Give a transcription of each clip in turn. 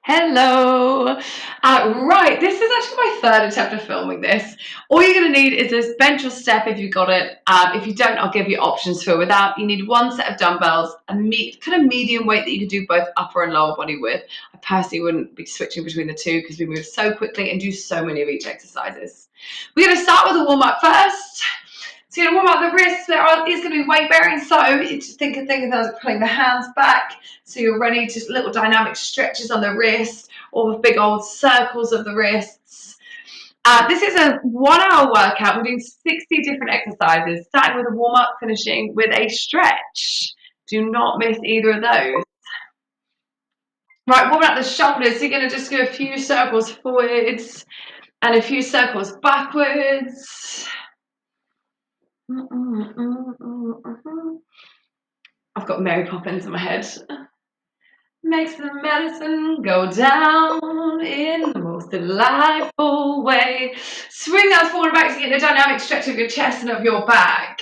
Hello. Right, this is actually my third attempt of filming this. All you're going to need is this bench or step if you've got it. If you don't, I'll give you options for without. You need one set of dumbbells, kind of medium weight that you can do both upper and lower body with. I personally wouldn't be switching between the two because we move so quickly and do so many of each exercises. We're going to start with a warm-up first. So you're going to warm up the wrists. There is going to be weight bearing, so you just think of things as pulling the hands back. So you're ready, just little dynamic stretches on the wrist or big old circles of the wrists. This is a 1 hour workout. We're doing 60 different exercises, starting with a warm up, finishing with a stretch. Do not miss either of those. Right, warming up the shoulders. So you're going to just go a few circles forwards and a few circles backwards. I've got Mary Poppins in my head. Makes the medicine go down in the most delightful way. Swing that forward and back to get a dynamic stretch of your chest and of your back.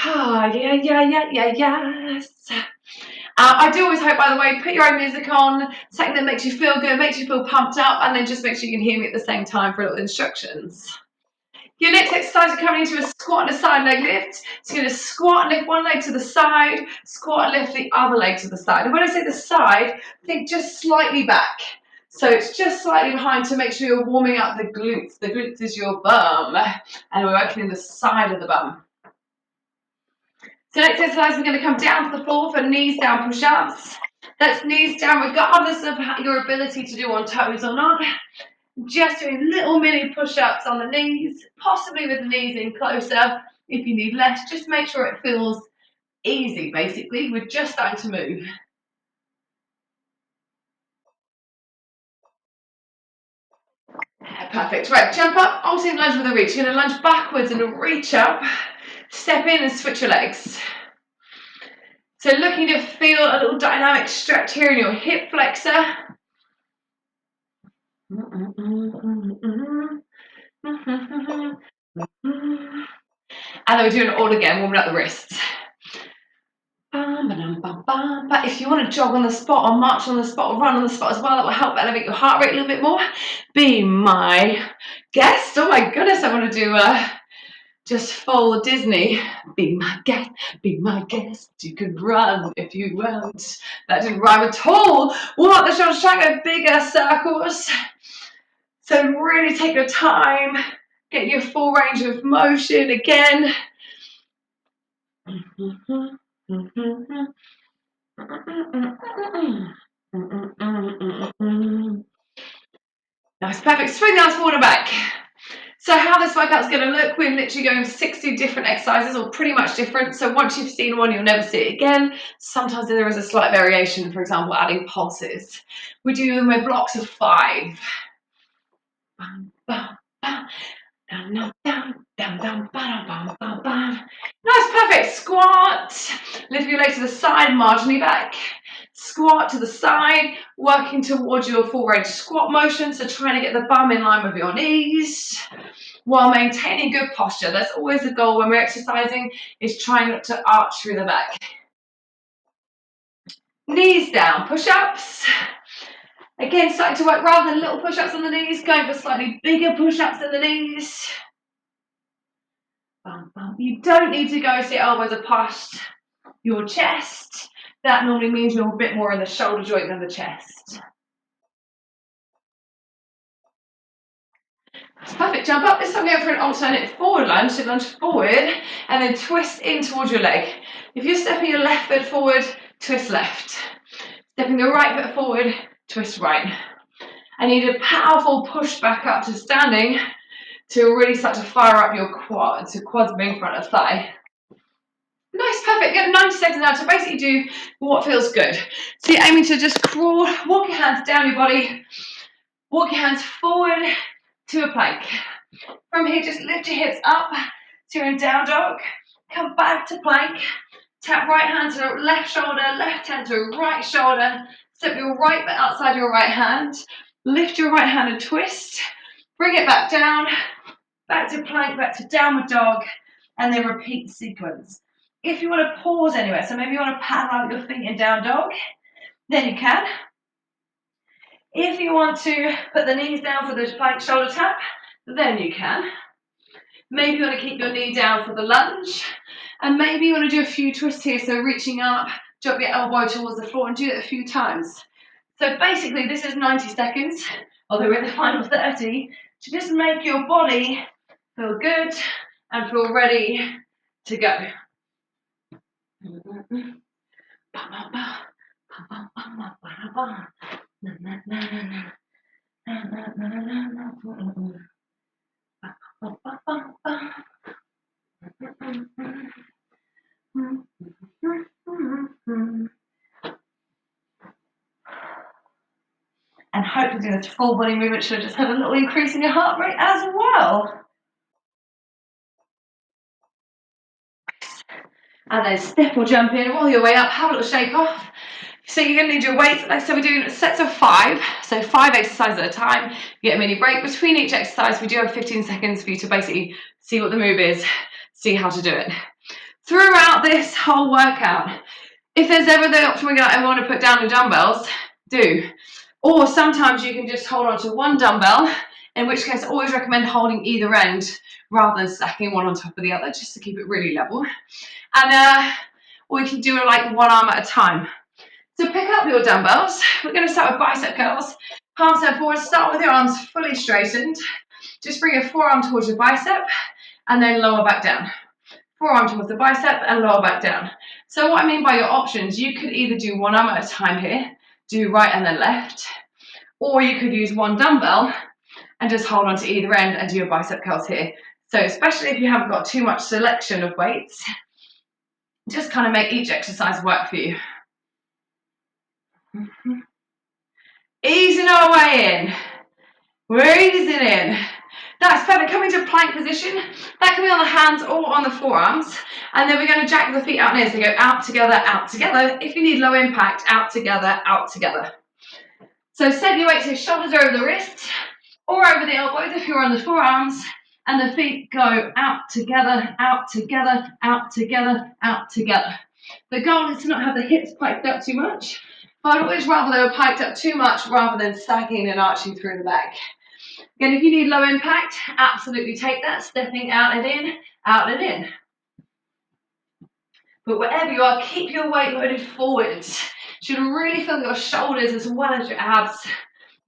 Yes. I do always hope, by the way, put your own music on, something that makes you feel good, makes you feel pumped up, and then just make sure you can hear me at the same time for little instructions. Your next exercise is coming into a squat and a side leg lift. So you're going to squat and lift one leg to the side, squat and lift the other leg to the side. And when I say the side, think just slightly back. So it's just slightly behind to make sure you're warming up the glutes. The glutes is your bum. And we're working in the side of the bum. So next exercise, we're going to come down to the floor for knees down push-ups. That's knees down regardless of your ability to do on toes or not. Just doing little mini push-ups on the knees, possibly with the knees in closer. If you need less, just make sure it feels easy, basically. We're just starting to move. Perfect. Right, jump up, alternate lunge with a reach. You're going to lunge backwards and reach up. Step in and switch your legs. So looking to feel a little dynamic stretch here in your hip flexor. And then we're doing it all again, warming up the wrists. But if you want to jog on the spot or march on the spot or run on the spot as well, that will help elevate your heart rate a little bit more. Be my guest. Oh my goodness, I want to do just full Disney. Be my guest, be my guest. You could run if you want. That didn't rhyme at all. Warm up the shoulders, try and go bigger circles. So really take your time, get your full range of motion again. Nice, perfect. Swing the arms forward and back. So how this workout's going to look, we're literally going 60 different exercises, or pretty much different. So once you've seen one, you'll never see it again. Sometimes there is a slight variation, for example, adding pulses. We do them with blocks of 5. Nice, perfect. Squat. Lift your legs to the side, marginally back. Squat to the side, working towards your full range squat motion. So trying to get the bum in line with your knees while maintaining good posture. That's always the goal when we're exercising, is trying not to arch through the back. Knees down, push-ups. Again, starting to work rather than little push-ups on the knees, going for slightly bigger push-ups in the knees. You don't need to go so your elbows are past your chest. That normally means you're a bit more in the shoulder joint than the chest. Perfect, jump up. This time go for an alternate forward lunge. So lunge forward and then twist in towards your leg. If you're stepping your left foot forward, twist left. Stepping the right foot forward, twist right. I need a powerful push back up to standing to really start to fire up your quads. So quads being front of thigh. Nice, perfect. You have 90 seconds now to basically do what feels good. So you're aiming to just crawl, walk your hands down your body, walk your hands forward to a plank. From here, just lift your hips up to your down dog. Come back to plank. Tap right hand to left shoulder, left hand to right shoulder. Step your right foot outside your right hand. Lift your right hand and twist. Bring it back down. Back to plank, back to downward dog. And then repeat the sequence. If you want to pause anywhere, so maybe you want to paddle out your feet in down dog, then you can. If you want to put the knees down for the plank shoulder tap, then you can. Maybe you want to keep your knee down for the lunge, and maybe you want to do a few twists here, so reaching up, drop your elbow towards the floor and do it a few times. So basically this is 90 seconds, although we're in the final 30, to just make your body feel good and feel ready to go. And hopefully this full body movement should just have a little increase in your heart rate as well. And then step or jump in, roll your way up, have a little shake off. So you're going to need your weights. Like so we're doing sets of 5, so 5 exercises at a time. You get a mini break between each exercise. We do have 15 seconds for you to basically see what the move is, see how to do it. Throughout this whole workout, if there's ever the option where you're like, I want to put down the dumbbells, do. Or sometimes you can just hold on to one dumbbell, in which case I always recommend holding either end rather than stacking one on top of the other, just to keep it really level. And or you can do it like one arm at a time. So pick up your dumbbells. We're going to start with bicep curls. Palms down forward. Start with your arms fully straightened. Just bring your forearm towards your bicep and then lower back down. Forearm towards the bicep and lower back down. So what I mean by your options, you could either do one arm at a time here, do right and then left, or you could use one dumbbell and just hold on to either end and do your bicep curls here. So especially if you haven't got too much selection of weights, just kind of make each exercise work for you. Easing our way in. We're easing in. That's perfect. Coming to plank position. That can be on the hands or on the forearms. And then we're going to jack the feet out and in. So go out together, out together. If you need low impact, out together, out together. So set your weight so shoulders are over the wrists or over the elbows if you're on the forearms. And the feet go out together, out together, out together, out together. The goal is to not have the hips piped up too much. But I'd always rather they were piped up too much rather than sagging and arching through the back. Again, if you need low impact, absolutely take that, stepping out and in, out and in. But wherever you are, keep your weight loaded forwards. You should really feel your shoulders as well as your abs,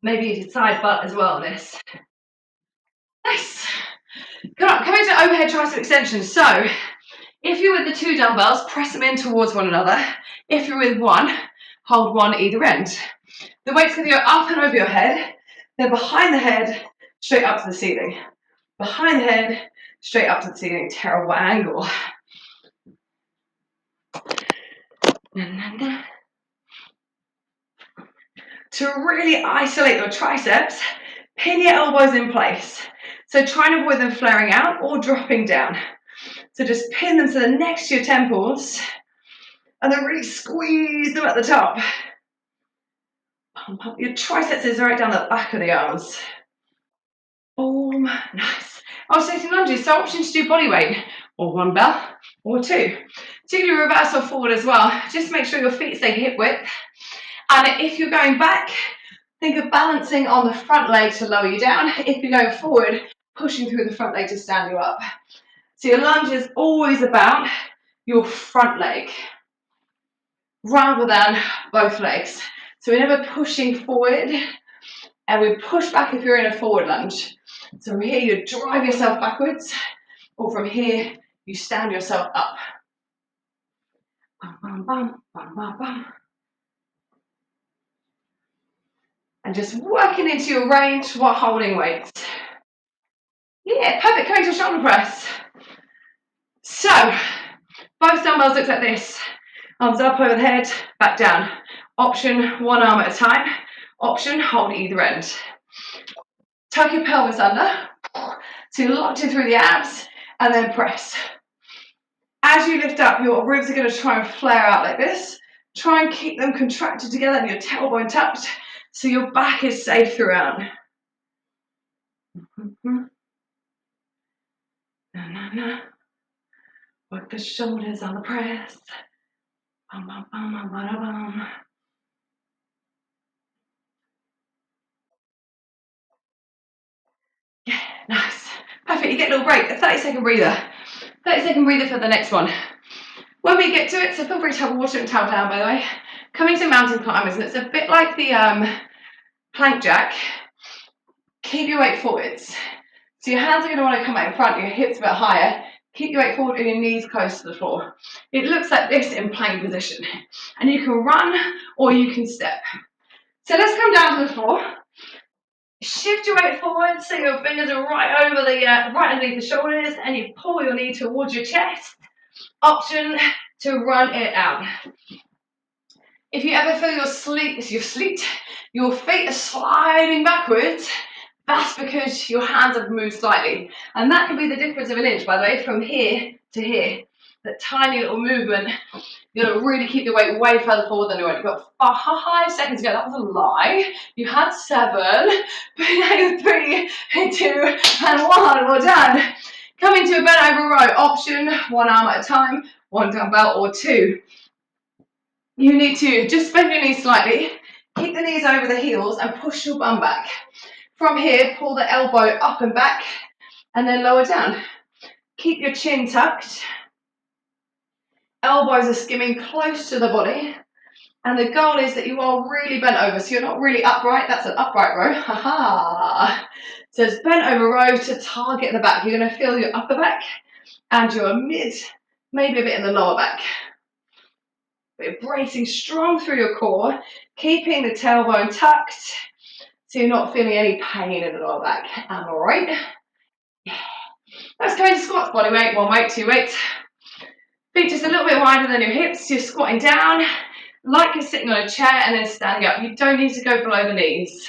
maybe your side butt as well. This. Nice. Good on. Coming to overhead tricep extensions. So, if you're with the 2 dumbbells, press them in towards one another. If you're with one, hold one either end. The weight's going to go up and over your head, then behind the head, straight up to the ceiling. Behind the head, straight up to the ceiling. Terrible angle. To really isolate your triceps, pin your elbows in place. So try and avoid them flaring out or dropping down. So just pin them so they're next to your temples and then really squeeze them at the top. Pump up your triceps is right down the back of the arms. Boom, nice. Alternating lunges, so options to do body weight, or 1 bell, or 2. So you can do reverse or forward as well. Just make sure your feet stay hip width. And if you're going back, think of balancing on the front leg to lower you down. If you're going forward, pushing through the front leg to stand you up. So your lunge is always about your front leg, rather than both legs. So we're never pushing forward, and we push back if you're in a forward lunge. So from here, you drive yourself backwards, or from here, you stand yourself up. Bum, bum, bum, bum, bum, bum. And just working into your range while holding weights. Yeah, perfect. Coming to shoulder press. So, both dumbbells look like this. Arms up over the head, back down. Option 1 arm at a time. Option hold either end. Tuck your pelvis under. So you're locked in through the abs, and then press. As you lift up, your ribs are going to try and flare out like this. Try and keep them contracted together and your tailbone tucked so your back is safe throughout. Work the shoulders on the press. Bum, bum, bum, bum, bum, bum. Perfect, you get a little break, a 30-second breather. 30-second breather for the next one. When we get to it, so feel free to have water and towel down, by the way. Coming to mountain climbers, and it's a bit like the plank jack. Keep your weight forwards. So your hands are going to want to come out in front, your hips a bit higher. Keep your weight forward and your knees close to the floor. It looks like this in plank position. And you can run or you can step. So let's come down to the floor. Shift your weight forward so your fingers are right over the right underneath the shoulders, and you pull your knee towards your chest. Option to run it out. If you ever feel your feet are sliding backwards, that's because your hands have moved slightly. And that can be the difference of an inch, by the way, from here to here. That tiny little movement. You've got to really keep your weight way further forward than you want. You've got 5 seconds to go. That was a lie. You had 7, 3, 2, and 1. Well done. Coming to a bent over row. Option, 1 arm at a time, 1 dumbbell or 2. You need to just bend your knees slightly, keep the knees over the heels and push your bum back. From here, pull the elbow up and back and then lower down. Keep your chin tucked. Elbows are skimming close to the body. And the goal is that you are really bent over. So you're not really upright. That's an upright row. Ha-ha. So it's bent over row to target the back. You're going to feel your upper back and your mid, maybe a bit in the lower back. But bracing strong through your core, keeping the tailbone tucked so you're not feeling any pain in the lower back. Am I right? Yeah. Let's go into squats, body weight, 1 weight, 2 weights. Feet just a little bit wider than your hips. You're squatting down like you're sitting on a chair and then standing up. You don't need to go below the knees.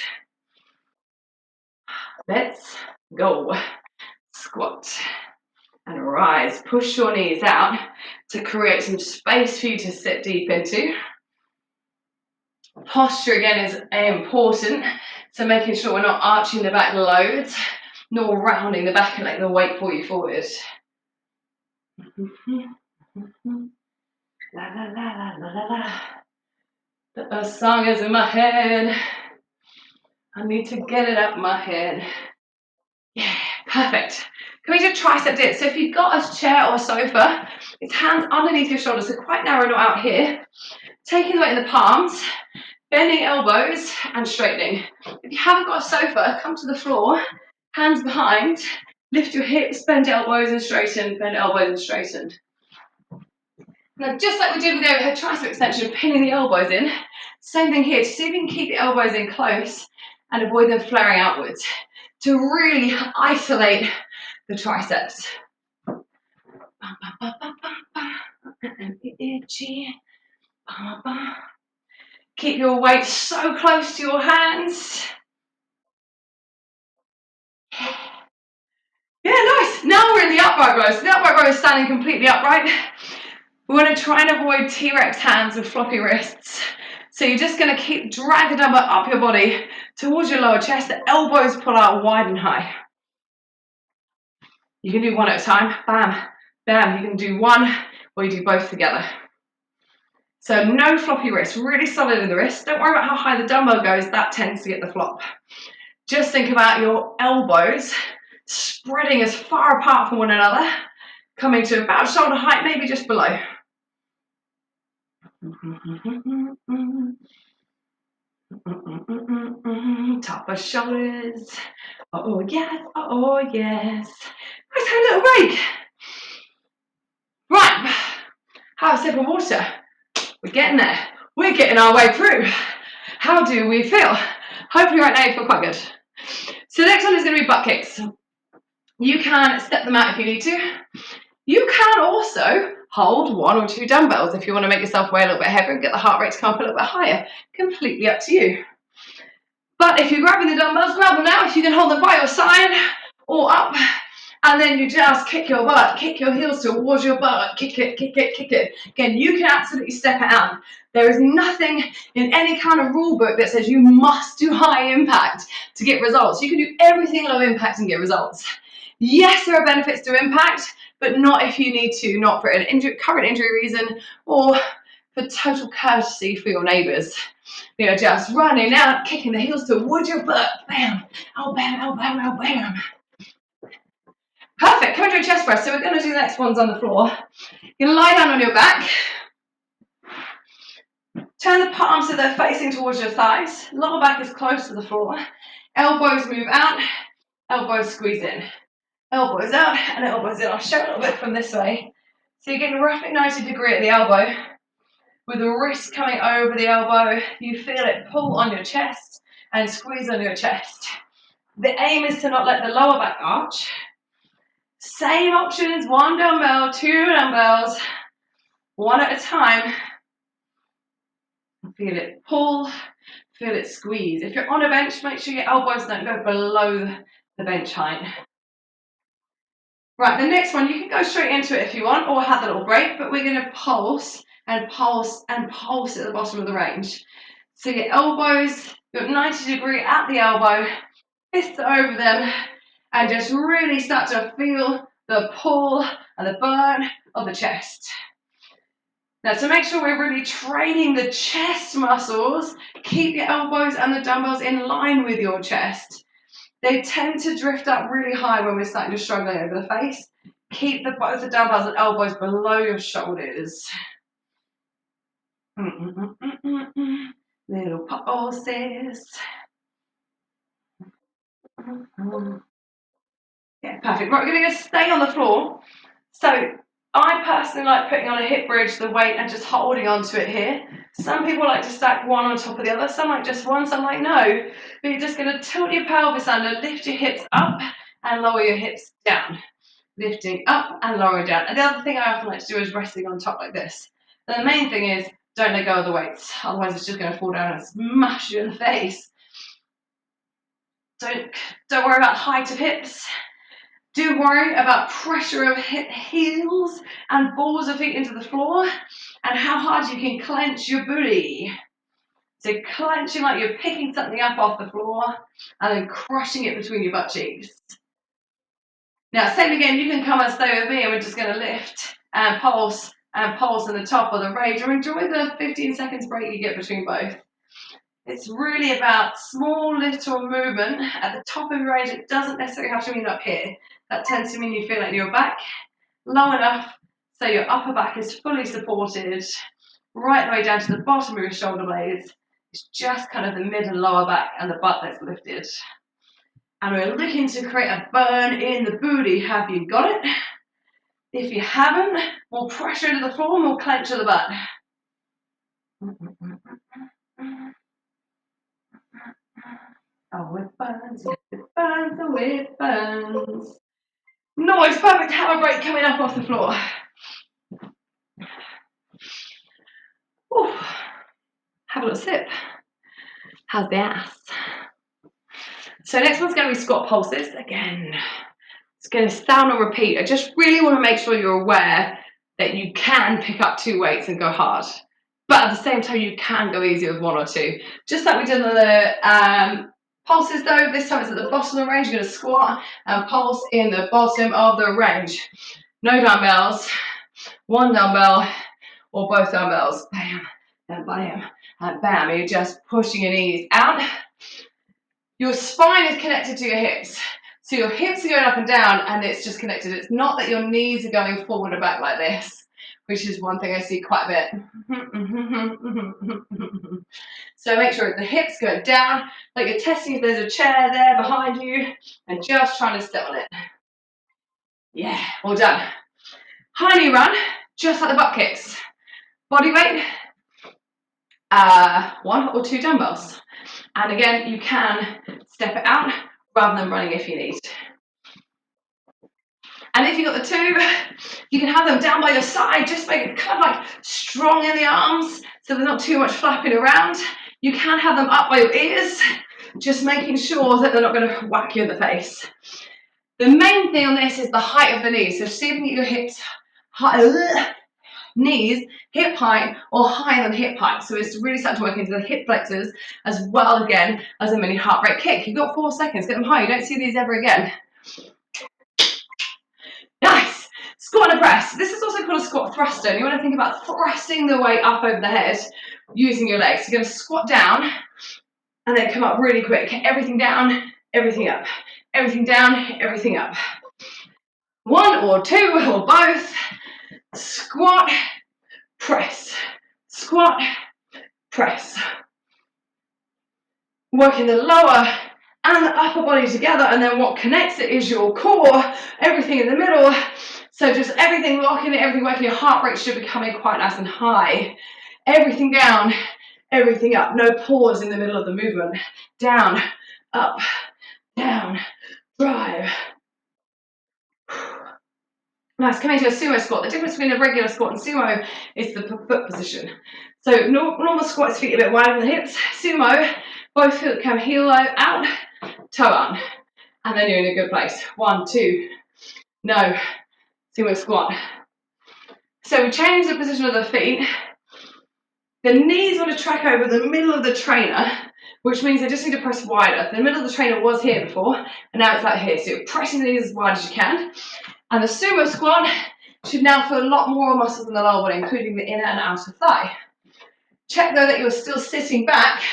Let's go. Squat and rise. Push your knees out to create some space for you to sit deep into. Posture again is important, so making sure we're not arching the back loads, nor rounding the back and letting the weight pull you forward. La la la la la la. The song is in my head. I need to get it up my head. Yeah, perfect. Can we do tricep dips? So if you've got a chair or a sofa, it's hands underneath your shoulders, so quite narrow, not out here. Taking the weight in the palms, bending elbows and straightening. If you haven't got a sofa, come to the floor, hands behind, lift your hips, bend elbows and straighten, bend elbows and straighten. Now, just like we did with the overhead tricep extension, pinning the elbows in, same thing here. See if you can keep your elbows in close and avoid them flaring outwards to really isolate the triceps. Keep your weight so close to your hands. Yeah, nice. Now we're in the upright row. So the upright row is standing completely upright. We want to try and avoid T-Rex hands with floppy wrists. So you're just going to drag the dumbbell up your body towards your lower chest. The elbows pull out wide and high. You can do 1 at a time. Bam, bam. You can do 1 or you do both together. So no floppy wrists, really solid in the wrist. Don't worry about how high the dumbbell goes. That tends to get the flop. Just think about your elbows spreading as far apart from one another, coming to about shoulder height, maybe just below. Top of shoulders. Oh yes, oh yes. Let's have a little break. Right, have a sip of water. We're getting there. We're getting our way through. How do we feel? Hopefully right now you feel quite good. So the next one is going to be butt kicks. You can step them out if you need to. You can also hold 1 or 2 dumbbells if you want to make yourself weigh a little bit heavier and get the heart rate to come up a little bit higher. Completely up to you. But if you're grabbing the dumbbells, grab them now. If you can hold them by your side or up, and then you just kick your butt, kick your heels towards your butt, kick it, kick it, kick it. Again, you can absolutely step it out. There is nothing in any kind of rule book that says you must do high impact to get results. You can do everything low impact and get results. Yes, there are benefits to impact, but not if you need to, not for an current injury reason or for total courtesy for your neighbours. You know, just running out, kicking the heels towards your butt. Bam, oh bam, oh bam, oh bam. Perfect. Come into a chest press. So we're going to do the next ones on the floor. You're going to lie down on your back. Turn the palms so they're facing towards your thighs. Lower back is close to the floor. Elbows move out. Elbows squeeze in. Elbows out and elbows in. I'll show a little bit from this way. So you're getting roughly 90 degrees at the elbow. With the wrist coming over the elbow, you feel it pull on your chest and squeeze on your chest. The aim is to not let the lower back arch. Same options, 1 dumbbell, 2 dumbbells, one at a time. Feel it pull, feel it squeeze. If you're on a bench, make sure your elbows don't go below the bench height. Right, the next one, you can go straight into it if you want, or have a little break, but we're going to pulse and pulse and pulse at the bottom of the range. So your elbows, you're 90 degree at the elbow, fists over them, and just really start to feel the pull and the burn of the chest. Now, to make sure we're really training the chest muscles, keep your elbows and the dumbbells in line with your chest. They tend to drift up really high when we're starting to struggle over the face. Keep both the dumbbells and elbows below your shoulders. Little pulses. Yeah, perfect. Right, we're going to stay on the floor. So I personally like putting on a hip bridge, the weight, and just holding onto it here. Some people like to stack one on top of the other. Some like just one, some like no. But you're just going to tilt your pelvis under, lift your hips up, and lower your hips down. Lifting up and lowering down. And the other thing I often like to do is resting on top like this. And the main thing is, don't let go of the weights. Otherwise, it's just going to fall down and smash you in the face. Don't worry about height of hips. Do worry about pressure of heels and balls of feet into the floor and how hard you can clench your booty. So clenching like you're picking something up off the floor and then crushing it between your butt cheeks. Now, same again, you can come and stay with me and we're just going to lift and pulse in the top of the range, or enjoy the 15 seconds break you get between both. It's really about small little movement at the top of your range. It doesn't necessarily have to mean up here. That tends to mean you feel like your back low enough so your upper back is fully supported, right the way down to the bottom of your shoulder blades. It's just kind of the mid and lower back and the butt that's lifted. And we're looking to create a burn in the booty. Have you got it? If you haven't, more pressure into the floor, more clench of the butt. Oh, it burns, it burns, oh, it burns. Nice, perfect. Have a break coming up off the floor. Ooh. Have a little sip. How's the ass? So next one's going to be squat pulses. Again, it's going to sound or repeat. I just really want to make sure you're aware that you can pick up 2 weights and go hard. But at the same time, you can go easy with 1 or 2. Just like we did on the pulses though, this time it's at the bottom of the range. You're going to squat and pulse in the bottom of the range. No dumbbells, 1 dumbbell or both dumbbells. Bam, and bam, and bam. You're just pushing your knees out. Your spine is connected to your hips. So your hips are going up and down and it's just connected. It's not that your knees are going forward and back like this, which is one thing I see quite a bit. So make sure the hips go down, like you're testing if there's a chair there behind you and just trying to sit on it. Yeah, well done. High knee run, just like the butt kicks. Body weight, 1 or 2 dumbbells. And again, you can step it out rather than running if you need. And if you've got the 2, you can have them down by your side, just make it kind of like strong in the arms, so there's not too much flapping around. You can have them up by your ears, just making sure that they're not going to whack you in the face. The main thing on this is the height of the knees. So see if you can get your hips high, knees hip height or higher than hip height. So it's really starting to work into the hip flexors as well again as a mini heart rate kick. You've got 4 seconds, get them high. You don't see these ever again. Nice. Squat and a press. This is also called a squat thruster. And you want to think about thrusting the weight up over the head using your legs. You're going to squat down and then come up really quick. Everything down, everything up. Everything down, everything up. One or two or both. Squat, press, squat, press. Working the lower and the upper body together, and then what connects it is your core, everything in the middle. So just everything locking it, everything working. Your heart rate should be coming quite nice and high. Everything down, everything up. No pause in the middle of the movement. Down, up, down, drive. Nice, coming to a sumo squat. The difference between a regular squat and sumo is the foot position. So normal squats, feet a bit wider than the hips. Sumo, both foot come heel out, toe on. And then you're in a good place. 1, 2, no, sumo squat. So we change the position of the feet. The knees want to track over the middle of the trainer, which means they just need to press wider. The middle of the trainer was here before, and now it's like here. So you're pressing the knees as wide as you can. And the sumo squat should now feel a lot more muscles in the lower body, including the inner and outer thigh. Check though that you're still sitting back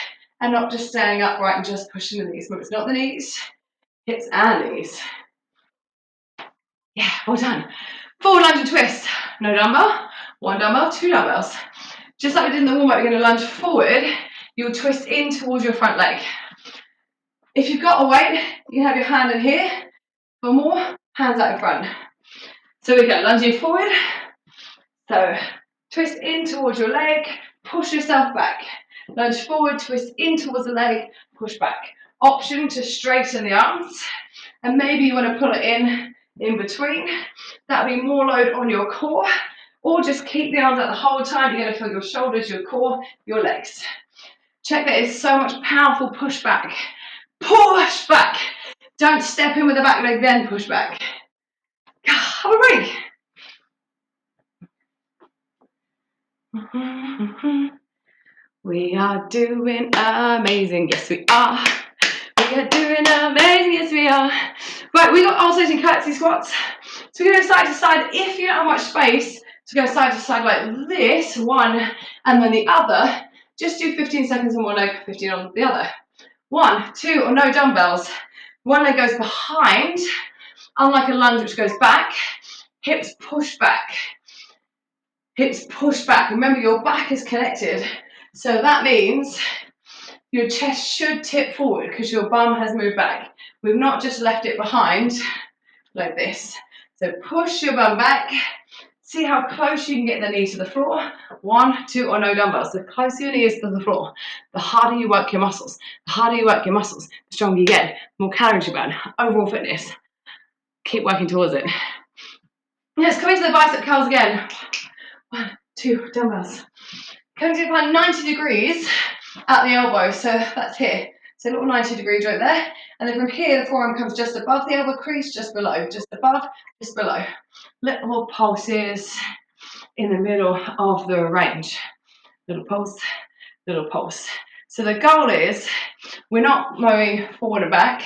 and not just standing upright and just pushing the knees. But it's not the knees, hips and knees. Yeah, well done. Forward lunge and twist. No dumbbell, 1 dumbbell, 2 dumbbells. Just like we did in the warm-up, you're going to lunge forward. You'll twist in towards your front leg. If you've got a weight, you can have your hand in here. For more, hands out in front. So we go lunging forward. So twist in towards your leg, push yourself back. Lunge forward, twist in towards the leg, push back. Option to straighten the arms, and maybe you want to pull it in between. That'll be more load on your core, or just keep the arms out the whole time. You're going to feel your shoulders, your core, your legs. Check that it's so much powerful push back. Push back. Don't step in with the back leg, then push back. Have a break. We are doing amazing. Yes, we are. We are doing amazing. Yes, we are. Right, we got alternating curtsy squats. So we're going to go side to side. If you don't have much space to go side to side like this, one and then the other, just do 15 seconds on one leg, 15 on the other. 1, 2, or no dumbbells. One leg goes behind, unlike a lunge which goes back. Hips push back. Hips push back. Remember, your back is connected. So that means your chest should tip forward because your bum has moved back. We've not just left it behind like this. So push your bum back. See how close you can get the knee to the floor. 1, 2, or no dumbbells. The closer your knee is to the floor, the harder you work your muscles. The harder you work your muscles, the stronger you get, the more calories you burn. Overall fitness. Keep working towards it. Let's come into the bicep curls again. 1, 2, dumbbells. Coming to about 90 degrees at the elbow, so that's here. So a little 90-degree joint there. And then from here, the forearm comes just above the elbow crease, just below, just above, just below. Little pulses in the middle of the range. Little pulse, little pulse. So the goal is, we're not moving forward and back,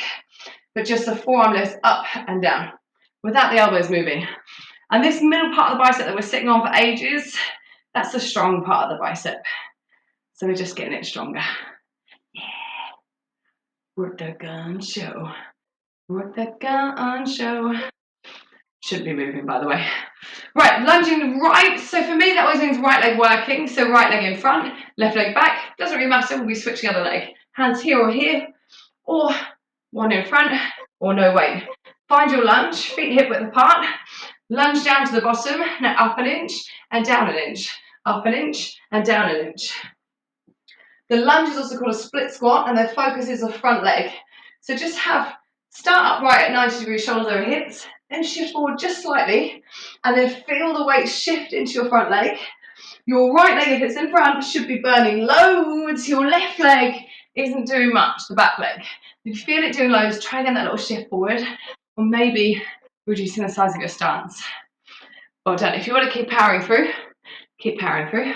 but just the forearm lifts up and down, without the elbows moving. And this middle part of the bicep that we're sitting on for ages, that's the strong part of the bicep. So we're just getting it stronger. Yeah. Work the gun show. Work the gun show. Shouldn't be moving, by the way. Right, lunging right. So for me, that always means right leg working. So right leg in front, left leg back. Doesn't really matter, we'll be switching other leg. Hands here, or one in front, or no weight. Find your lunge, feet hip width apart. Lunge down to the bottom, now up an inch and down an inch. Up an inch and down an inch. The lunge is also called a split squat, and the focus is the front leg. So just start upright at 90 degrees, shoulders over hips, then shift forward just slightly, and then feel the weight shift into your front leg. Your right leg, if it's in front, should be burning loads. Your left leg isn't doing much, the back leg. If you feel it doing loads, try again that little shift forward, or maybe reducing the size of your stance. Well done. If you want to keep powering through, keep powering through.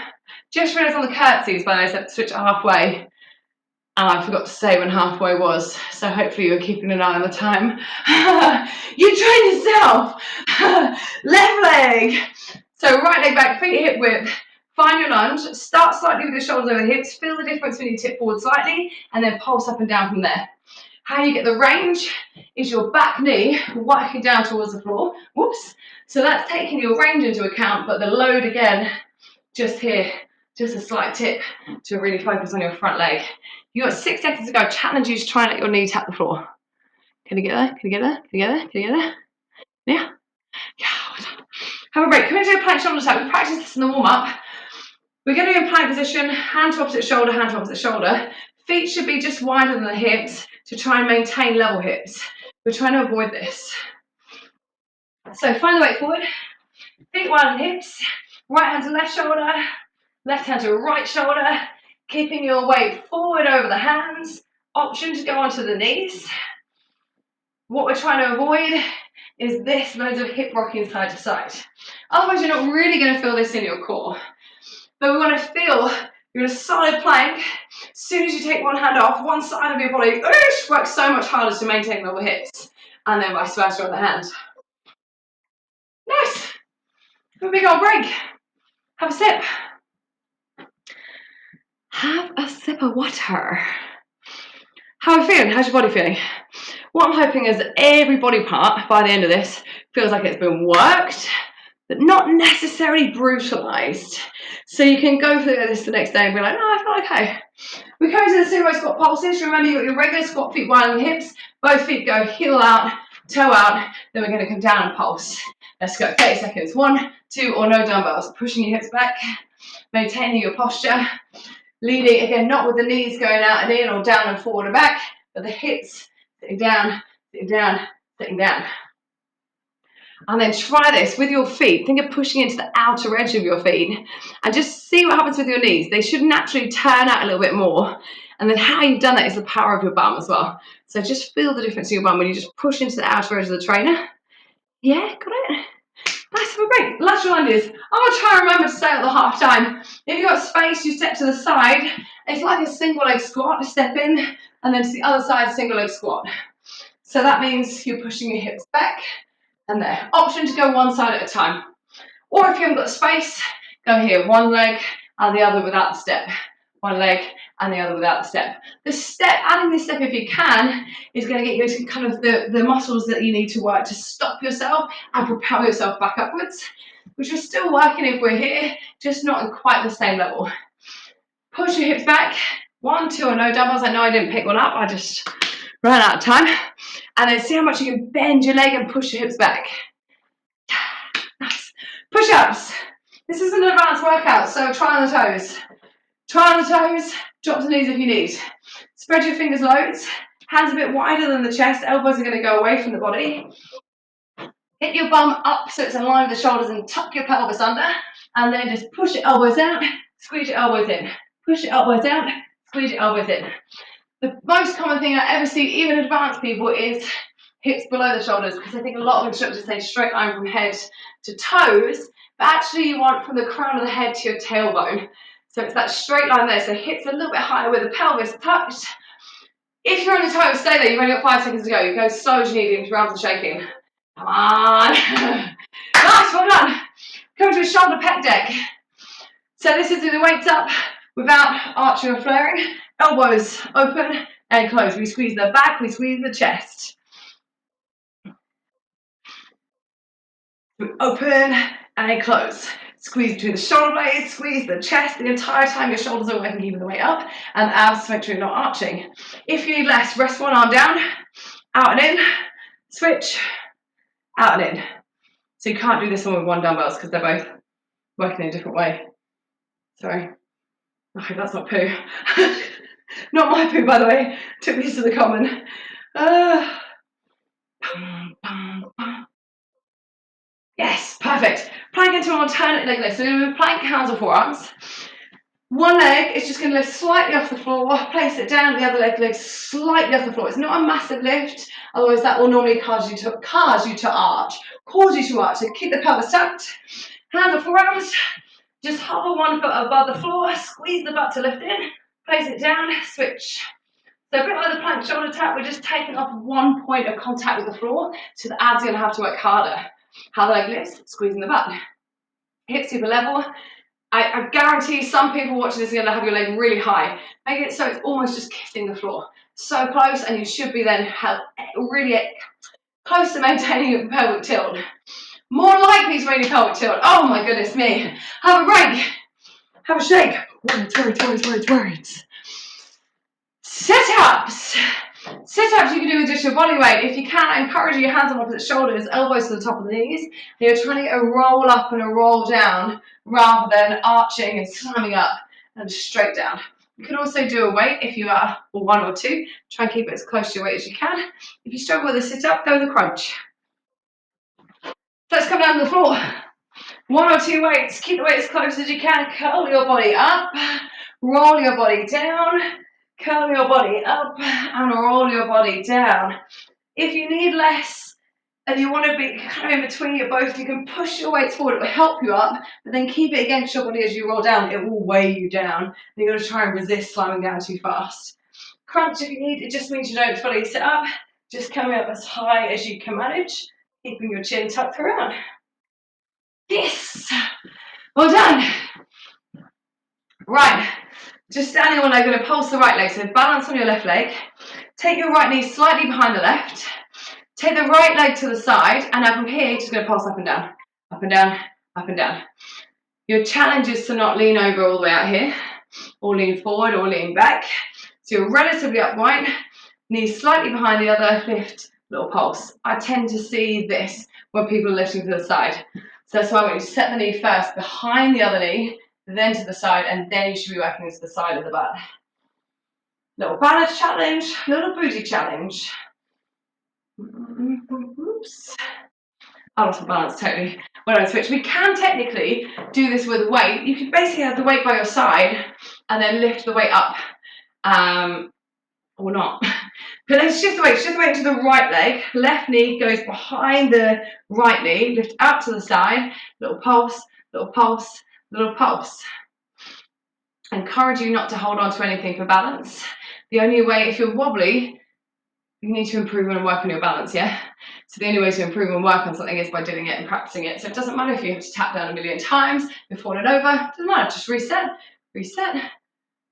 Just realised on the curtsies, by the way, I said to switch it halfway. And I forgot to say when halfway was, so hopefully you're keeping an eye on the time. You train yourself. Left leg. So right leg back, feet hip width. Find your lunge. Start slightly with your shoulders over the hips. Feel the difference when you tip forward slightly, and then pulse up and down from there. How you get the range is your back knee working down towards the floor. Whoops. So that's taking your range into account, but the load again, just here, just a slight tip to really focus on your front leg. You got 6 seconds to go. Challenge you to try and let your knee tap the floor. Can you get there? Can you get there? Can you get there? Can you get there? Yeah. Yeah. Have a break. Come into a plank shoulder tap. We practice this in the warm up. We're going to be in plank position, hand to opposite shoulder, hand to opposite shoulder. Feet should be just wider than the hips to try and maintain level hips. We're trying to avoid this. So find the weight forward, feet wide than hips, right hand to left shoulder, left hand to right shoulder, keeping your weight forward over the hands, option to go onto the knees. What we're trying to avoid is this, loads of hip rocking side to side. Otherwise, you're not really going to feel this in your core. But we want to feel you're in a solid plank. As soon as you take one hand off, one side of your body works so much harder to maintain level hips. And then vice versa on the hand. Nice. Have a big old break. Have a sip. Have a sip of water. How are you feeling? How's your body feeling? What I'm hoping is that every body part by the end of this feels like it's been worked, but not necessarily brutalized. So you can go through this the next day and be like, no, I feel okay. We come into the sumo squat pulses. Remember, you've got your regular squat, feet wide on the hips. Both feet go heel out, toe out. Then we're going to come down and pulse. Let's go. 30 seconds. 1, 2, or no dumbbells. Pushing your hips back, maintaining your posture. Leading, again, not with the knees going out and in or down and forward and back, but the hips sitting down, sitting down, sitting down. And then try this with your feet. Think of pushing into the outer edge of your feet and just see what happens with your knees. They should naturally turn out a little bit more. And then how you've done that is the power of your bum as well. So just feel the difference in your bum when you just push into the outer edge of the trainer. Yeah, got it? Nice, have a break. Lateral lunges. I'm going to try and remember to say at the half time. If you've got space, you step to the side. It's like a single leg squat. Step in and then to the other side, single leg squat. So that means you're pushing your hips back and there. Option to go one side at a time. Or if you haven't got space, go here. One leg and the other without the step. One leg and the other without the step. The step, adding this step if you can, is going to get you into kind of the muscles that you need to work to stop yourself and propel yourself back upwards, which we're still working if we're here, just not in quite the same level. Push your hips back. 1, 2, or no dumbbells. I know I didn't pick one up. I just ran out of time. And then see how much you can bend your leg and push your hips back. Nice. Push-ups. This is an advanced workout, so try on the toes. Try on the toes, drop the knees if you need. Spread your fingers loads, hands a bit wider than the chest, elbows are going to go away from the body. Get your bum up so it's in line with the shoulders and tuck your pelvis under, and then just push your elbows out, squeeze your elbows in. Push your elbows out, squeeze your elbows in. The most common thing I ever see, even advanced people, is hips below the shoulders, because I think a lot of instructors say straight line from head to toes, but actually you want from the crown of the head to your tailbone. So it's that straight line there, so hips a little bit higher with the pelvis tucked. If you're on the toes, stay there, you've only got 5 seconds to go. You go as slow as you need, your arms are shaking. Come on. Nice, well done. Come to a shoulder pec deck. So this is with the weights up without arching or flaring. Elbows open and close. We squeeze the back, we squeeze the chest. Open and close. Squeeze between the shoulder blades, squeeze the chest the entire time your shoulders are working, keeping the weight up, and the abs to make sure you're not arching. If you need less, rest one arm down, out and in, switch, out and in. So you can't do this one with one dumbbells because they're both working in a different way. Sorry. I hope that's not poo. Not my poo, by the way. Took these to the common. Yes, perfect. Plank into an alternate leg lift. So we're going to plank, hands or forearms. One leg is just going to lift slightly off the floor, place it down, the other leg lifts slightly off the floor. It's not a massive lift, otherwise that will normally cause you to arch. So keep the pelvis tucked, hands or forearms, just hover 1 foot above the floor, squeeze the butt to lift in, place it down, switch. So a bit like the plank shoulder tap, we're just taking off 1 point of contact with the floor, so the abs are going to have to work harder. How the leg lifts, squeezing the butt. Hips super level. I guarantee some people watching this are going to have your leg really high. Make it so it's almost just kissing the floor. So close, and you should be then really close to maintaining your pelvic tilt. More likely to maintain pelvic tilt. Oh my goodness me. Have a break. Have a shake. Words. Sit-ups. Sit-ups you can do with just your body weight. If you can, I encourage you, your hands on opposite shoulders, elbows to the top of the knees. You're trying to get a roll up and a roll down rather than arching and slamming up and straight down. You can also do a weight if you are one or two. Try and keep it as close to your weight as you can. If you struggle with a sit-up, go with a crunch. Let's come down to the floor. One or two weights. Keep the weight as close as you can. Curl your body up. Roll your body down. Curl your body up and roll your body down. If you need less and you want to be kind of in between you both, you can push your weights forward. It will help you up, but then keep it against your body as you roll down. It will weigh you down. You've got to try and resist slamming down too fast. Crunch if you need. It just means you don't fully sit up. Just coming up as high as you can manage, keeping your chin tucked around. Yes. Well done. Right. Just standing on one leg, going to pulse the right leg. So balance on your left leg. Take your right knee slightly behind the left. Take the right leg to the side. And now from here, you're just going to pulse up and down. Up and down, up and down. Your challenge is to not lean over all the way out here. Or lean forward or lean back. So you're relatively upright. Knees slightly behind the other. Lift, little pulse. I tend to see this when people are lifting to the side. So that's why I want you to set the knee first behind the other knee, then to the side, and then you should be working to the side of the butt. Little balance challenge, little booty challenge. Oops. I lost my balance totally when I switch. We can technically do this with weight. You can basically have the weight by your side and then lift the weight up. Or not. But let's shift the weight to the right leg. Left knee goes behind the right knee. Lift up to the side. Little pulse, little pulse, little pulse. I encourage you not to hold on to anything for balance. The only way, if you're wobbly, you need to improve and work on your balance, yeah? So the only way to improve and work on something is by doing it and practicing it. So it doesn't matter if you have to tap down a million times, you're falling over, it doesn't matter, just reset,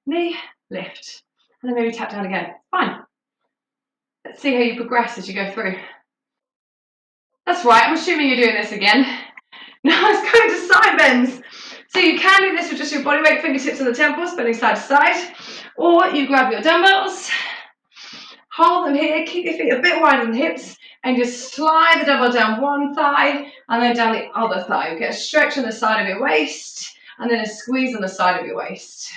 knee, lift. And then maybe tap down again, fine. Let's see how you progress as you go through. That's right, I'm assuming you're doing this again. Now it's going to side bends. So you can do this with just your body weight, fingertips on the temples, bending side to side. Or you grab your dumbbells, hold them here, keep your feet a bit wider than the hips, and just slide the dumbbell down one thigh and then down the other thigh. Get a stretch on the side of your waist and then a squeeze on the side of your waist.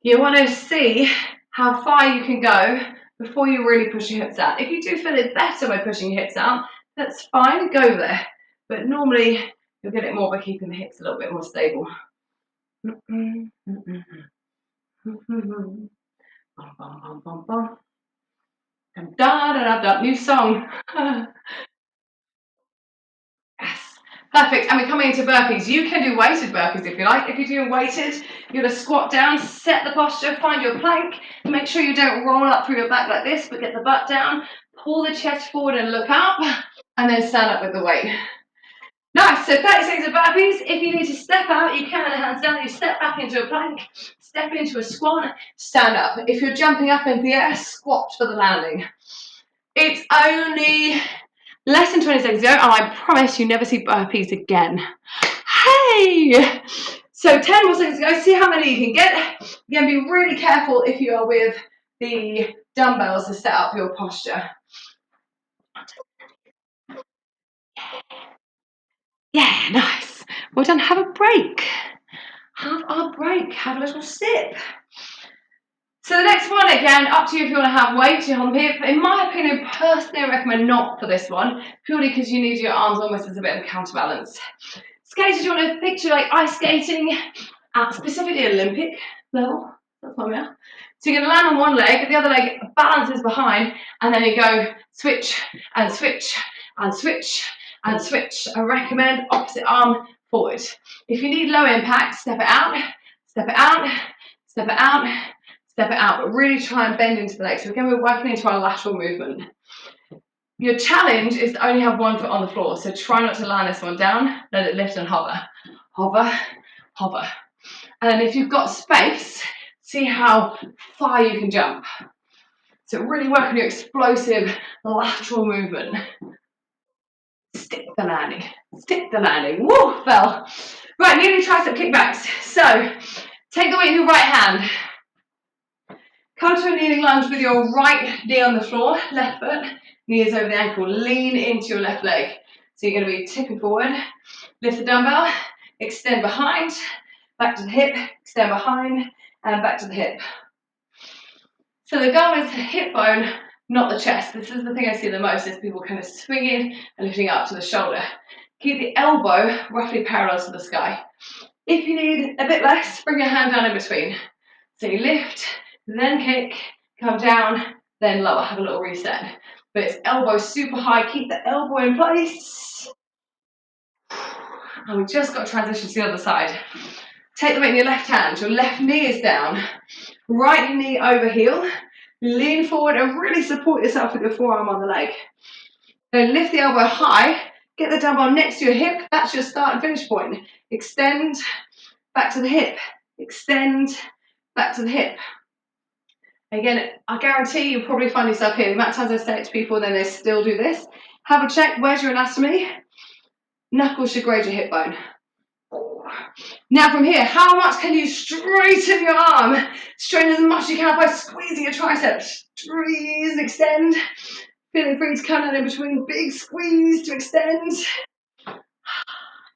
You want to see how far you can go before you really push your hips out. If you do feel it better by pushing your hips out, that's fine, go there. But normally you'll get it more by keeping the hips a little bit more stable. New song. Yes, perfect. And we're coming into burpees. You can do weighted burpees if you like. If you're doing weighted, you're going to squat down, set the posture, find your plank. Make sure you don't roll up through your back like this, but get the butt down, pull the chest forward and look up, and then stand up with the weight. Nice, so 30 seconds of burpees. If you need to step out, you can, hands down, you step back into a plank, step into a squat, stand up. If you're jumping up into the air, squat for the landing. It's only less than 20 seconds ago, and I promise you never see burpees again. Hey! So 10 more seconds ago, see how many you can get. You're going to be really careful if you are with the dumbbells to set up your posture. Yeah, nice. Well done. Have a break. Have a little sip. So the next one, again, up to you if you want to have weight on here. In my opinion, personally, I recommend not for this one, purely because you need your arms almost as a bit of a counterbalance. Skaters, you want to picture like ice skating at specifically Olympic level. That's where we are. So you're going to land on one leg, the other leg balances behind, and then you go switch and switch and switch and switch. I recommend opposite arm forward. If you need low impact, step it out, step it out, step it out, step it out, but really try and bend into the leg. So again, we're working into our lateral movement. Your challenge is to only have one foot on the floor, so try not to land this one down, let it lift and hover. Hover, hover. And if you've got space, see how far you can jump. So really work on your explosive lateral movement. Stick the landing, stick the landing. Woo, fell. Right, kneeling tricep kickbacks. So take the weight in your right hand. Come to a kneeling lunge with your right knee on the floor, left foot, knee is over the ankle. Lean into your left leg. So you're going to be tipping forward. Lift the dumbbell, extend behind, back to the hip, extend behind, and back to the hip. So the goal is the hip bone, not the chest. This is the thing I see the most, is people kind of swinging and lifting up to the shoulder. Keep the elbow roughly parallel to the sky. If you need a bit less, bring your hand down in between. So you lift, then kick, come down, then lower. Have a little reset. But it's elbow super high. Keep the elbow in place. And we just got to transition to the other side. Take the weight in your left hand. Your left knee is down. Right knee over heel. Lean forward and really support yourself with your forearm on the leg. Then lift the elbow high. Get the dumbbell next to your hip. That's your start and finish point. Extend, back to the hip. Extend, back to the hip. Again, I guarantee you'll probably find yourself here. The amount of times I say it to people, then they still do this. Have a check. Where's your anatomy? Knuckles should grade your hip bone. Now from here, how much can you straighten your arm? Straighten as much as you can by squeezing your triceps. Squeeze, extend. Feeling free to come down in between. Big squeeze to extend.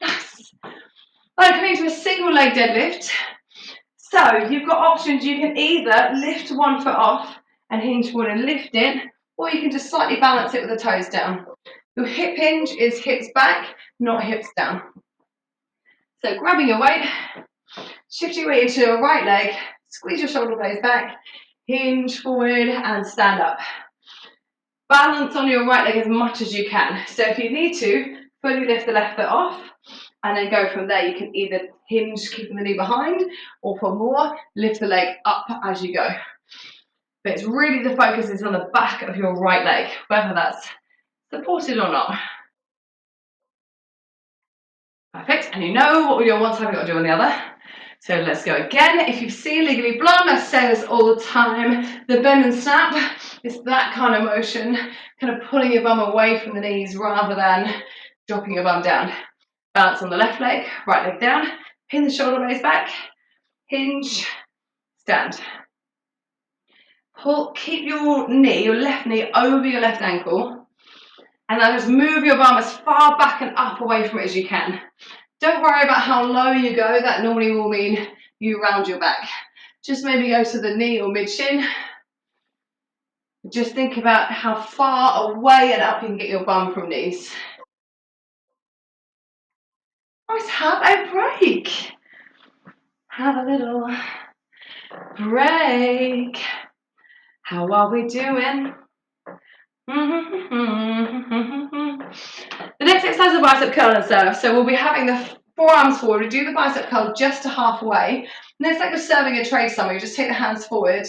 Nice. Right, coming to a single leg deadlift. So you've got options. You can either lift one foot off and hinge forward and lift it, or you can just slightly balance it with the toes down. Your hip hinge is hips back, not hips down. So grabbing your weight, shift your weight into your right leg, squeeze your shoulder blades back, hinge forward and stand up. Balance on your right leg as much as you can. So if you need to, fully lift the left foot off and then go from there. You can either hinge, keeping the knee behind, or for more, lift the leg up as you go. But it's really the focus is on the back of your right leg, whether that's supported or not. Perfect, and you know what you're one side, you've got to do on the other. So let's go again. If you've seen Legally Blonde, I say this all the time, the bend and snap is that kind of motion, kind of pulling your bum away from the knees rather than dropping your bum down. Balance on the left leg, right leg down, pin the shoulder blades back, hinge, stand. Pull, keep your knee, your left knee over your left ankle, and then just move your bum as far back and up away from it as you can. Don't worry about how low you go, that normally will mean you round your back. Just maybe go to the knee or mid-shin. Just think about how far away and up you can get your bum from knees. Let's have a break. Have a little break. How are we doing? The next exercise is a bicep curl and serve. So we'll be having the forearms forward. We do the bicep curl just to halfway. And it's like you're serving a tray somewhere. You just take the hands forward,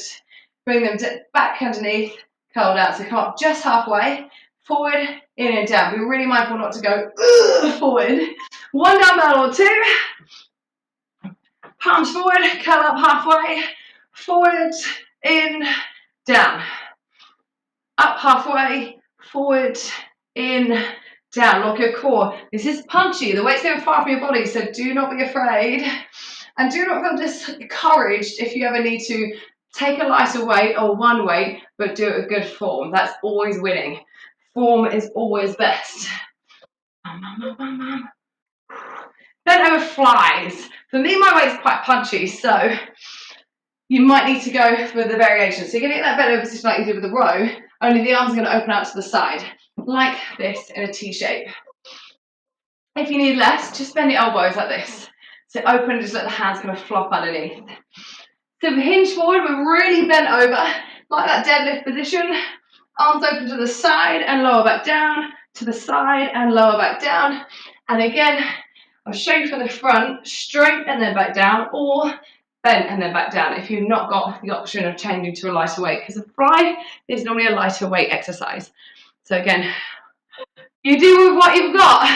bring them back underneath, curl down. So come up just halfway, forward, in and down. Be really mindful not to go forward. One dumbbell or two. Palms forward, curl up halfway, forward, in, down. Up halfway, forward, in, down. Lock your core. This is punchy. The weight's going far from your body, so do not be afraid. And do not feel discouraged if you ever need to take a lighter weight or one weight, but do it with good form. That's always winning. Form is always best. Bent over flies. For me, my weight's quite punchy, so you might need to go with the variation. So you're going to get that bent over position like you did with the row, only the arms are going to open out to the side, like this in a T shape. If you need less, just bend your elbows like this. So open and just let the hands kind of flop underneath. So we hinge forward, we're really bent over, like that deadlift position. Arms open to the side and lower back down, to the side and lower back down. And again, I'll show you from the front, straight and then back down, or bent and then back down if you've not got the option of changing to a lighter weight, because a fly is normally a lighter weight exercise. So again, you do with what you've got.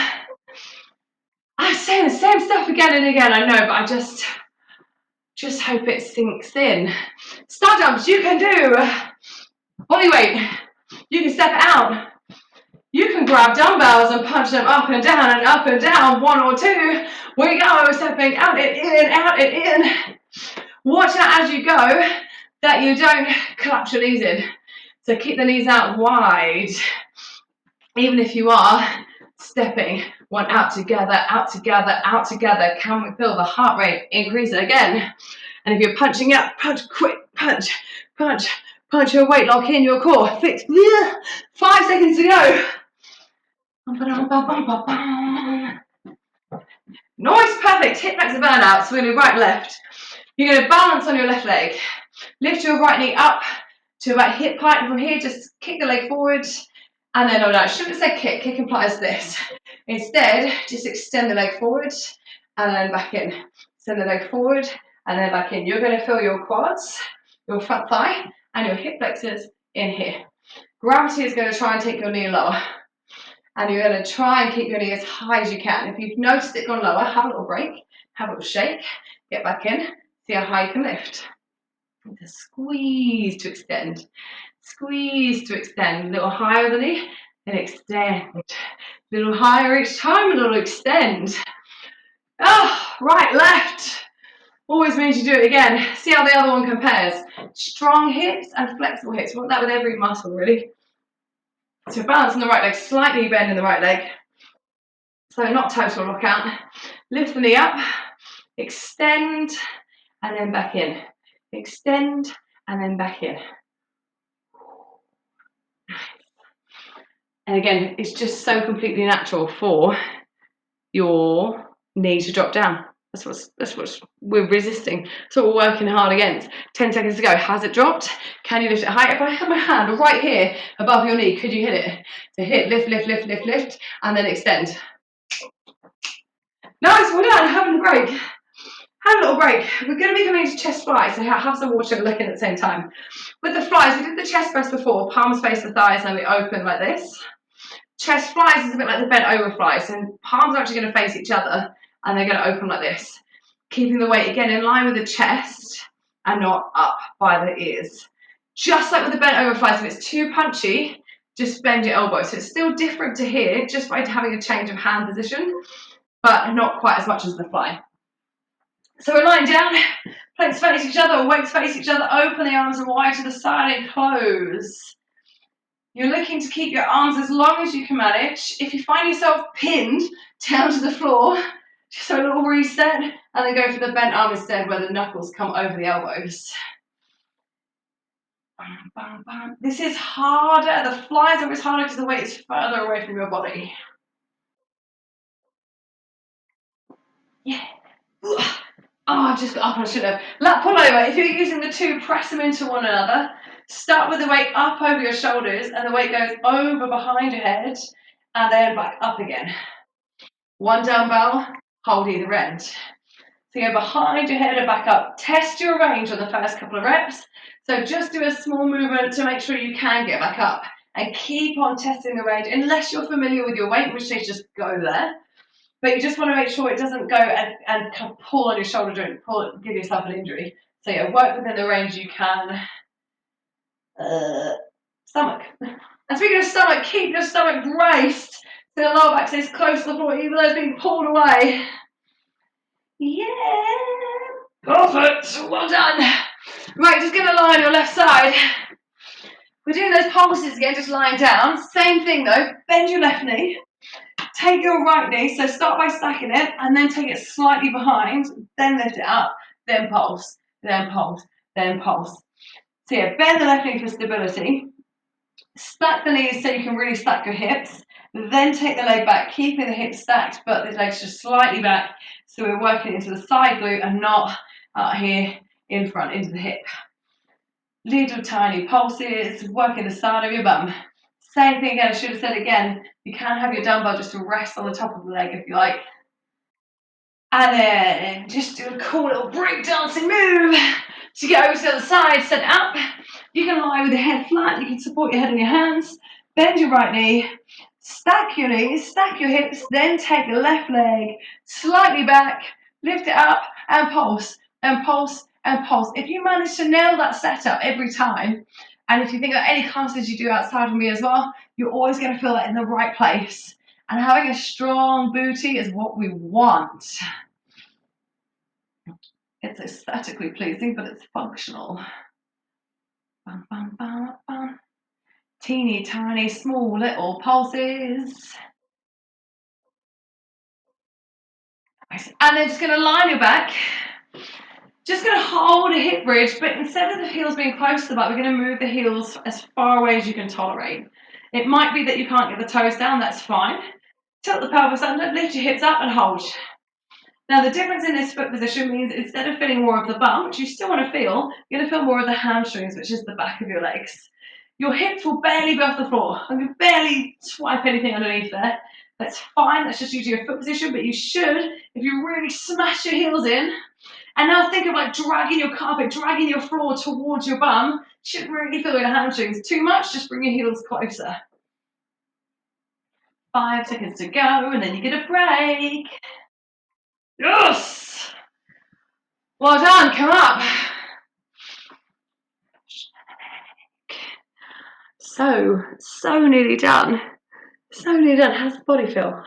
I'm saying the same stuff again and again, I know, but I just hope it sinks in. Star jumps, you can do Body weight. You can step it out. You can grab dumbbells and punch them up and down, 1 or 2. We go, stepping out and in, out and in. Watch out as you go that you don't collapse your knees in. So keep the knees out wide. Even if you are stepping one out together, out together, out together. Can we feel the heart rate increase it again? And if you're punching up, punch, quick, punch, punch, punch your weight, lock in your core. Fix. 5 seconds to go. Nice, perfect. Hip flexor burnout. So we're going to right, left. You're going to balance on your left leg. Lift your right knee up to about hip height. And from here, just kick the leg forward. And then, I shouldn't have said kick. Kick implies this. Instead, just extend the leg forward and then back in. Extend the leg forward and then back in. You're going to feel your quads, your front thigh, and your hip flexors in here. Gravity is going to try and take your knee lower. And you're going to try and keep your knee as high as you can. If you've noticed it gone lower, have a little break, have a little shake, get back in, see how high you can lift. Just squeeze to extend. Squeeze to extend. A little higher the knee, and extend. A little higher each time, a little extend. Right, left. Always means you do it again. See how the other one compares. Strong hips and flexible hips. We want that with every muscle, really. So balance on the right leg, slightly bend in the right leg. So not total lockout. Lift the knee up, extend, and then back in. Extend, and then back in. And again, it's just so completely natural for your knee to drop down. That's what we're resisting. So we're working hard against. 10 seconds to go. Has it dropped? Can you lift it high? If I have my hand right here above your knee, could you hit it? So hit, lift, lift, lift, lift, lift, and then extend. Nice, well done. Having a break. Have a little break. We're going to be coming into chest flies, so have some water looking at the same time. With the flies, we did the chest press before. Palms face the thighs, and then we open like this. Chest flies is a bit like the bent over flies, and palms are actually going to face each other, and they're going to open like this. Keeping the weight again in line with the chest and not up by the ears. Just like with the bent over flies, if it's too punchy, just bend your elbow. So it's still different to here, just by having a change of hand position, but not quite as much as the fly. So we're lying down, planks face each other, weights face each other, open the arms wide to the side and close. You're looking to keep your arms as long as you can manage. If you find yourself pinned down to the floor, just a little reset, and then go for the bent arm instead, where the knuckles come over the elbows. Bam, bam, bam. This is harder. The flies are always harder because the weight is further away from your body. Yeah. I just got up, I should have. Lat pull over. If you're using the two, press them into one another. Start with the weight up over your shoulders, and the weight goes over behind your head, and then back up again. One dumbbell, hold either end. So go behind your head and back up. Test your range on the first couple of reps. So just do a small movement to make sure you can get back up. And keep on testing the range, unless you're familiar with your weight, in which case just go there. But you just want to make sure it doesn't go and kind of pull on your shoulder joint, give yourself an injury. So yeah, work within the range you can. Stomach. And speaking of stomach, keep your stomach braced so the lower back stays close to the floor, even though it's being pulled away. Yeah. Go for it. Well done. Right, just going to lie on your left side. We're doing those pulses again, just lying down. Same thing though. Bend your left knee. Take your right knee, so start by stacking it, and then take it slightly behind, then lift it up, then pulse, then pulse, then pulse. So yeah, bend the left knee for stability. Stack the knees so you can really stack your hips. Then take the leg back, keeping the hips stacked, but the legs just slightly back. So we're working into the side glute and not out here in front, into the hip. Little tiny pulses, working the side of your bum. Same thing again, I should have said again, you can have your dumbbell just to rest on the top of the leg if you like. And then just do a cool little breakdancing move to get over to the other side, set up. You can lie with your head flat, you can support your head in your hands, bend your right knee, stack your knees, stack your hips, then take the left leg slightly back, lift it up, and pulse, and pulse, and pulse. If you manage to nail that setup every time, And if you think about any classes you do outside of me as well, you're always going to feel that in the right place. And having a strong booty is what we want. It's aesthetically pleasing, but it's functional. Bum, bum, bum, bum. Teeny tiny, small little pulses. And then just going to line your back. Just going to hold a hip bridge, but instead of the heels being close to the butt, we're going to move the heels as far away as you can tolerate. It might be that you can't get the toes down, that's fine. Tilt the pelvis under, lift your hips up and hold. Now the difference in this foot position means instead of feeling more of the bum, which you still want to feel, you're going to feel more of the hamstrings, which is the back of your legs. Your hips will barely be off the floor. I can barely swipe anything underneath there. That's fine, that's just usually your foot position, but you should, if you really smash your heels in, and now think of like dragging your carpet, dragging your floor towards your bum, should really feel your hamstrings. Too much, just bring your heels closer. 5 seconds to go, and then you get a break. Yes! Well done, come up. So nearly done. So nearly done. How's the body feel?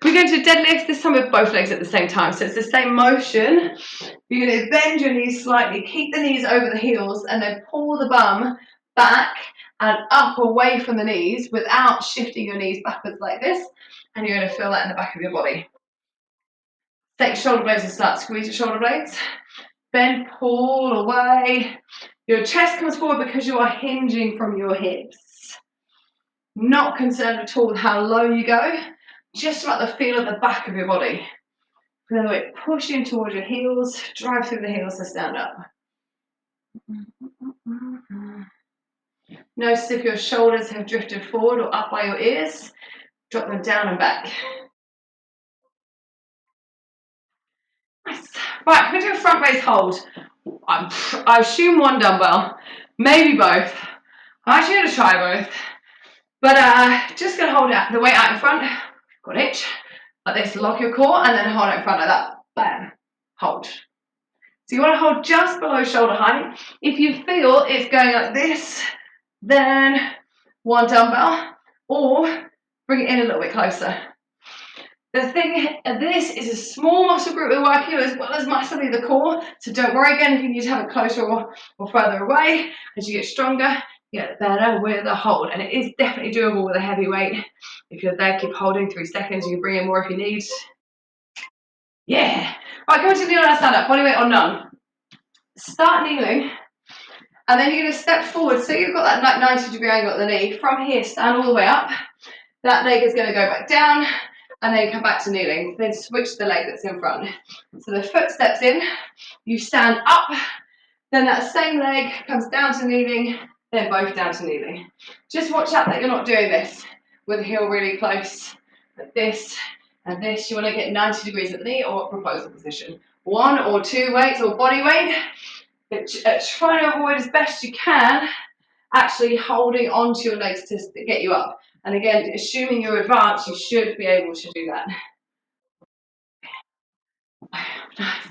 We're going to deadlift this time with both legs at the same time. So it's the same motion. You're going to bend your knees slightly, keep the knees over the heels, and then pull the bum back and up away from the knees without shifting your knees backwards like this. And you're going to feel that in the back of your body. Take your shoulder blades and start. Squeeze your shoulder blades. Bend, pull away. Your chest comes forward because you are hinging from your hips. Not concerned at all with how low you go. Just about the feel of the back of your body. Feel the way push in towards your heels, drive through the heels to stand up. Notice if your shoulders have drifted forward or up by your ears, drop them down and back. Nice. Right, I'm going to do a front raise hold. I assume one dumbbell, maybe both. I'm actually going to try both. But just going to hold the weight out in front. Got it. Like this, lock your core and then hold it in front like that. Bam. Hold. So you want to hold just below shoulder height. If you feel it's going like this, then one dumbbell, or bring it in a little bit closer. The thing, this is a small muscle group we're working with as well as massively the core. So don't worry again if you need to have it closer or further away. As you get stronger, you get better with a hold. And it is definitely doable with a heavy weight. If you're there, keep holding 3 seconds. You can bring in more if you need. Yeah. Right, come on to kneel and stand up. Body weight or none. Start kneeling. And then you're going to step forward. So you've got that 90-degree angle at the knee. From here, stand all the way up. That leg is going to go back down. And then come back to kneeling. Then switch the leg that's in front. So the foot steps in. You stand up. Then that same leg comes down to kneeling. Then both down to kneeling. Just watch out that you're not doing this with the heel really close. Like this and this. You want to get 90 degrees at the knee or proposal position. 1 or 2 weights or body weight. Try to avoid as best you can actually holding onto your legs to get you up. And again, assuming you're advanced, you should be able to do that. Nice.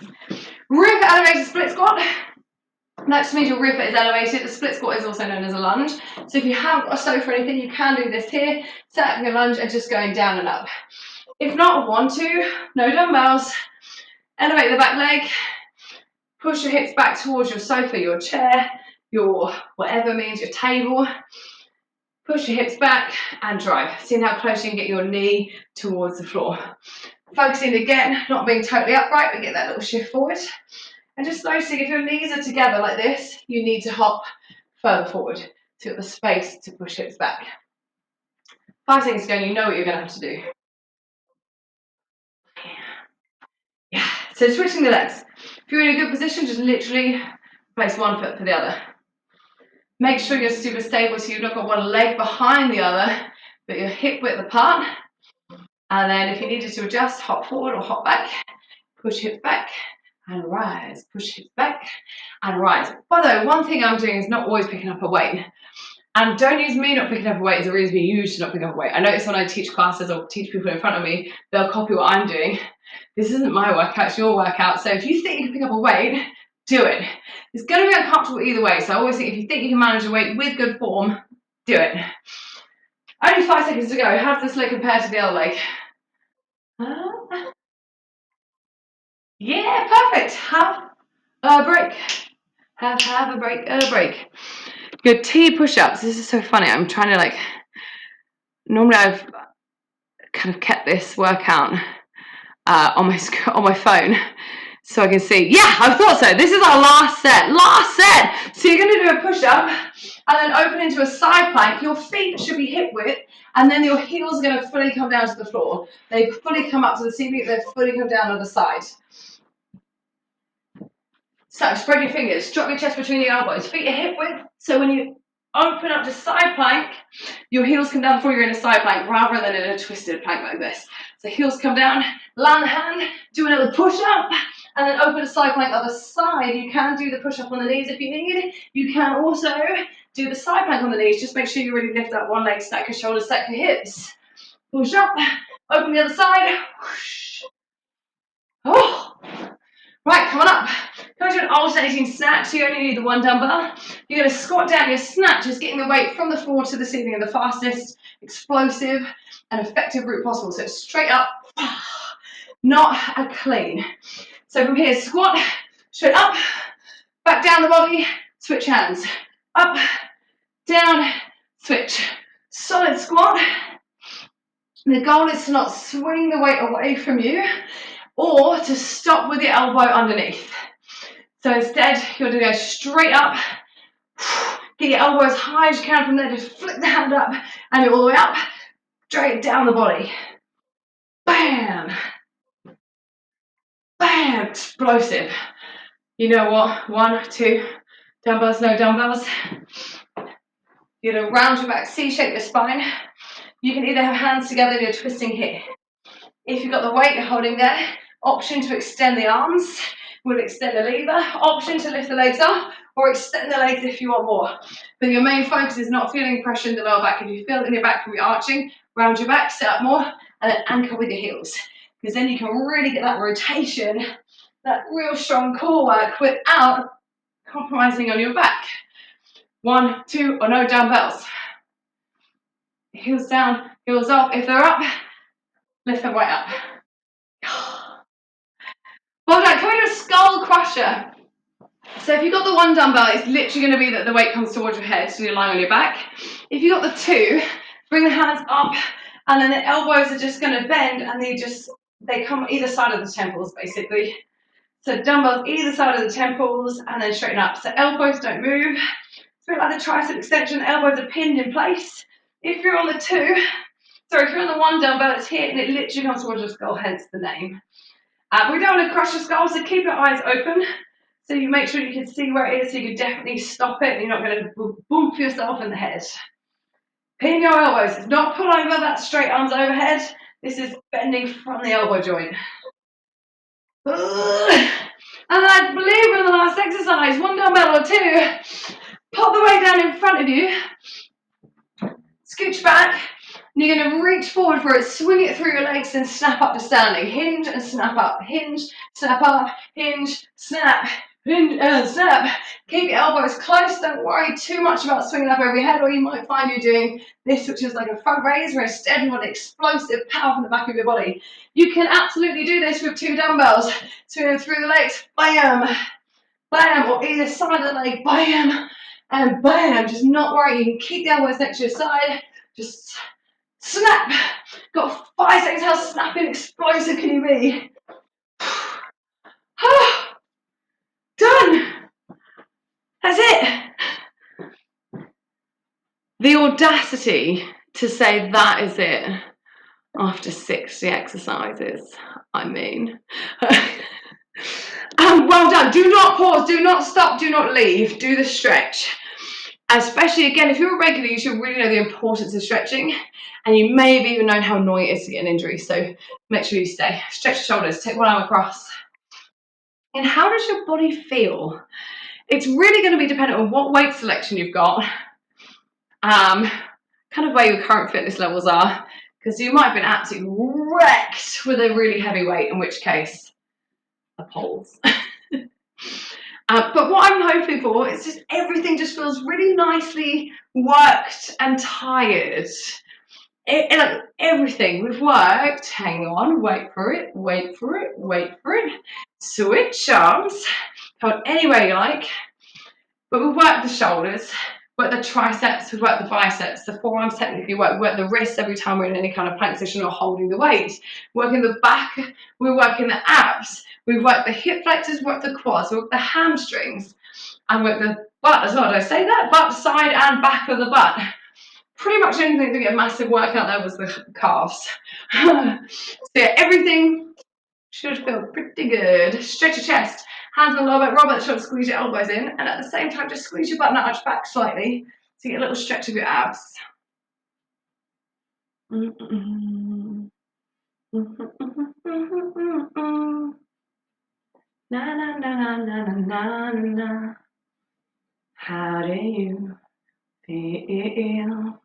Rib elevated split squat. That just means your rib is elevated. The split squat is also known as a lunge. So if you haven't got a sofa or anything, you can do this here. Set up your lunge and just going down and up. If not, 1, 2, no dumbbells. Elevate the back leg. Push your hips back towards your sofa, your chair, your whatever means your table. Push your hips back and drive. Seeing how close you can get your knee towards the floor. Focusing again, not being totally upright, but get that little shift forward. And just noticing if your knees are together like this, you need to hop further forward to get the space to push hips back. 5 seconds to go and you know what you're going to have to do. Yeah, so switching the legs. If you're in a good position, just literally place one foot for the other. Make sure you're super stable so you've not got one leg behind the other, but you're hip width apart. And then if you needed to adjust, hop forward or hop back, push hips back and rise, push hips back and rise. By the way, one thing I'm doing is not always picking up a weight. And don't use me not picking up a weight as a reason being used to not picking up a weight. I notice when I teach classes or teach people in front of me, they'll copy what I'm doing. This isn't my workout, it's your workout. So if you think you can pick up a weight, do it. It's going to be uncomfortable either way, so I always think if you think you can manage your weight with good form, do it. Only 5 seconds to go. How does this leg compare to the other leg? Yeah, perfect. Have a break. Have a break. Good. T push-ups. This is so funny. I'm trying to like, normally I've kind of kept this workout on my phone so I can see. Yeah, I thought so. This is our last set. So you're going to do a push-up and then open into a side plank. Your feet should be hip width, and then your heels are going to fully come down to the floor. They fully come up to the ceiling. They fully come down on the side. So spread your fingers, drop your chest between your elbows, feet are hip width. So when you open up to side plank, your heels come down before you're in a side plank rather than in a twisted plank like this. So heels come down, land the hand, do another push up, and then open a side plank other side. You can do the push up on the knees if you need. You can also do the side plank on the knees. Just make sure you really lift up one leg, stack your shoulders, stack your hips. Push up, open the other side. Whoosh. Oh. Right, come on up. Come to an alternating snatch, so you only need the one dumbbell. You're going to squat down your snatches, getting the weight from the floor to the ceiling in the fastest, explosive, and effective route possible. So it's straight up, not a clean. So from here, squat, straight up, back down the body, switch hands. Up, down, switch. Solid squat. The goal is to not swing the weight away from you or to stop with your elbow underneath. So instead, you're going to go straight up, get your elbow as high as you can from there, just flip the hand up, and you're all the way up, straight down the body. Bam! Bam! Explosive. You know what? 1, 2, dumbbells, no dumbbells. You're going to round your back, C-shape your spine. You can either have hands together and you're twisting here. If you've got the weight you're holding there, option to extend the arms, we'll extend the lever, option to lift the legs up, or extend the legs if you want more. But your main focus is not feeling pressure in the lower back. If you feel it in your back from your arching, round your back, sit up more, and then anchor with your heels. Because then you can really get that rotation, that real strong core work without compromising on your back. 1, 2, or no dumbbells. Heels down, heels up. If they're up, lift them way up. Well done. Can we do a skull crusher? So if you've got the one dumbbell, it's literally going to be that the weight comes towards your head, so you're lying on your back. If you've got the two, bring the hands up, and then the elbows are just going to bend, and they come either side of the temples, basically. So dumbbells either side of the temples, and then straighten up. So elbows don't move. It's a bit like the tricep extension. Elbows are pinned in place. If you're on the one dumbbell, it's here, and it literally comes towards your skull, hence the name. We don't want to crush your skull, so keep your eyes open. So you make sure you can see where it is, so you can definitely stop it, and you're not going to bump yourself in the head. Pin your elbows. It's not pull over, that straight arms overhead. This is bending from the elbow joint. And I believe we're in the last exercise. One dumbbell or two. Pop the weight down in front of you. Scooch back. And you're going to reach forward for it, swing it through your legs, and snap up to standing. Hinge and snap up. Hinge, snap up, hinge, snap, hinge and snap. Keep your elbows close. Don't worry too much about swinging up over your head, or you might find you're doing this, which is like a front raise, where instead you want explosive power from the back of your body. You can absolutely do this with 2 dumbbells. Swing through the legs, bam, bam, or either side of the leg, bam, and bam. Just not worry. You can keep the elbows next to your side. Just snap. Got 5 seconds. How snapping explosive can you be? Done. That's it. The audacity to say that is it after 60 exercises. I mean, well done. Do not pause. Do not stop. Do not leave. Do the stretch. Especially, again, if you're a regular, you should really know the importance of stretching, and you may have even known how annoying it is to get an injury, so make sure you stay. Stretch your shoulders, take one arm across. And how does your body feel? It's really going to be dependent on what weight selection you've got, kind of where your current fitness levels are, because you might have been absolutely wrecked with a really heavy weight, in which case, appalls. But what I'm hoping for is just everything just feels really nicely worked and tired. Like everything we've worked. Hang on, wait for it, wait for it, wait for it. Switch arms. Hold any way you like. But we've worked the shoulders, worked the triceps, we've worked the biceps, the forearms technically work, work the wrists every time we're in any kind of plank position or holding the weight. Working the back, we're working the abs, we've worked the hip flexors, worked the quads, worked the hamstrings, and worked the butt as well. Did I say that? Butt, side, and back of the butt. Pretty much anything to get a massive workout there was the calves. So yeah, everything should feel pretty good. Stretch your chest. Hands on the lower back, roll back the shoulders, squeeze your elbows in, and at the same time, just squeeze your butt and arch back slightly to get a little stretch of your abs. Na, na, na, na, na, na, na. How do you feel?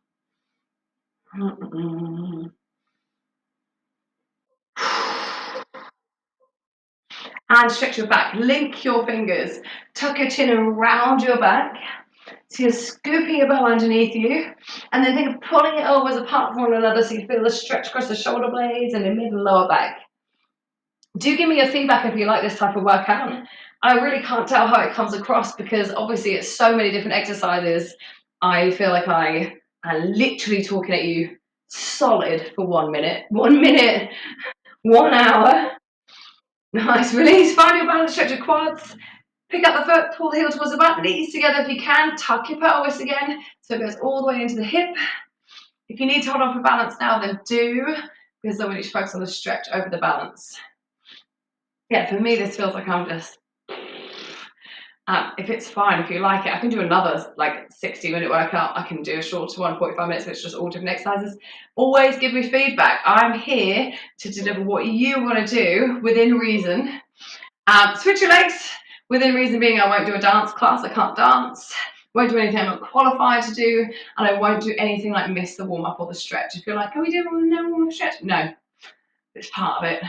And stretch your back. Link your fingers. Tuck your chin around your back. So you're scooping your bow underneath you, and then think of pulling your elbows apart from one another so you feel the stretch across the shoulder blades and the mid and lower back. Do give me your feedback if you like this type of workout. I really can't tell how it comes across because obviously it's so many different exercises. I feel like I am literally talking at you solid for 1 minute. 1 minute, 1 hour. Nice, release, find your balance, stretch your quads. Pick up the foot, pull the heel towards the back, knees together if you can, tuck your pelvis again so it goes all the way into the hip. If you need to hold on for balance now, then do, because then we need to focus on the stretch over the balance. Yeah, for me, this feels like I'm just, if it's fine, if you like it, I can do another like 60-minute workout. I can do a shorter one, 45 minutes, which is just all different exercises. Always give me feedback. I'm here to deliver what you want to do within reason. Switch your legs. Within reason being, I won't do a dance class. I can't dance. Won't do anything I'm not qualified to do, and I won't do anything like miss the warm up or the stretch. If you're like, "Are we doing no warm up stretch?" No, it's part of it.